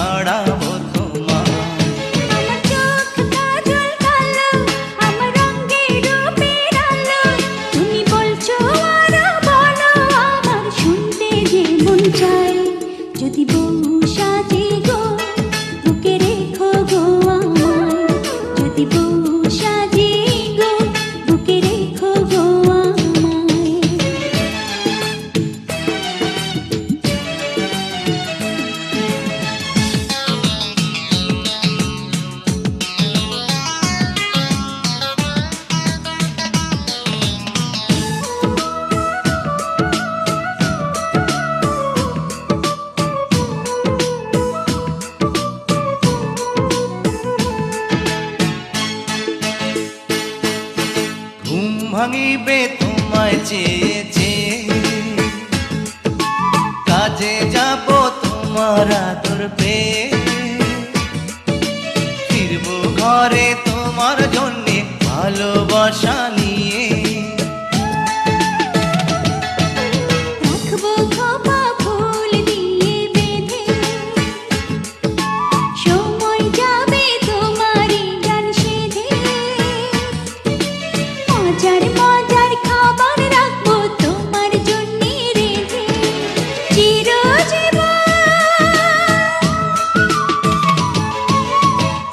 জড়াবো তোমার। আমার চোখ কাজল কালো, আমার রঙের রূপের আলো, তুমি বলছো আরো বলো, আমার শুনতে যে মন চায়। যদি বউ সাজে গো, বুকে রেখো গো আমায়। যদি বউ সাজে গো, বুকে রেখো গো আমায়। ঘুম ভাঙিবে তোমায় চেয়ে চেয়ে, কাজে যাব তোমার আদর পেয়ে, ফিরবো ঘরে তোমার জন্যে ভালোবাসা নিয়ে। রাখবো খোপা ফুল দিয়ে বেঁধে, সময় যাবে তোমারই গান সেধে। মজার মজার খাবার রাখবো তোমার জন্যে রেঁধে।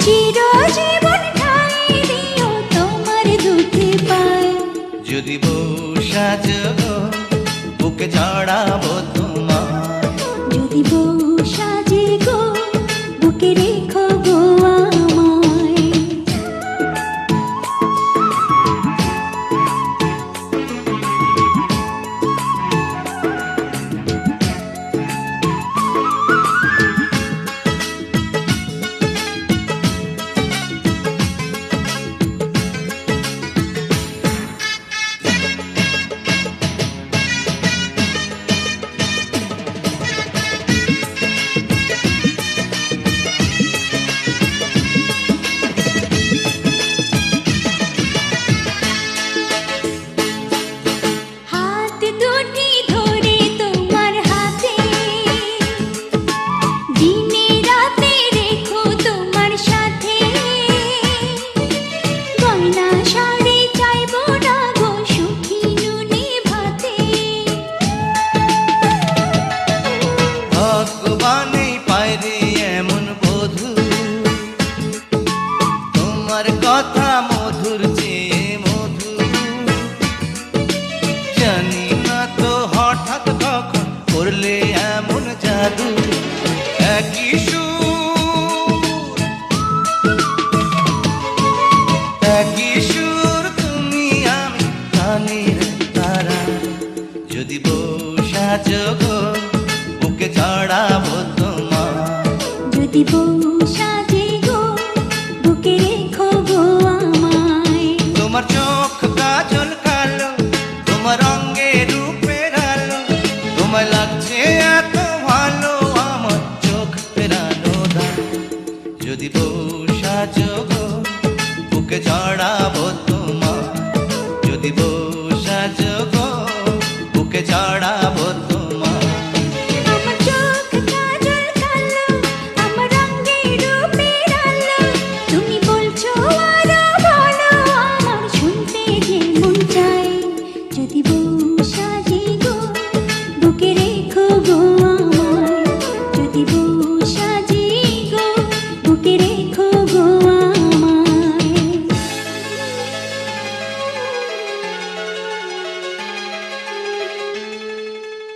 চিরজীবন ঠাঁই দিও তোমার দুটি পায়। যদি বউ সাজগো, বুকে জড়াবো তোমার। যদি বউ সাজে গো, বুকে রেখো গো আমায়। হাত দুটি ধরে তোমার হাতে, দিনে রাতে রেখো তোমার সাথে। গয়না শাড়ি চাইবো না গো, সুখী নুনে ভাতে। ভগবানেই পায় রে এমন বধূ, তোমার কথা মধুর চেয়ে মধু। জানি না তো হঠাৎ কখন করলে এমন জাদু। একই সুর, একই সুর তুমি আমি, কানের তারা। যদি বউ সাজগো, বুকে জড়াবো তোমার। যদি বউ সাজে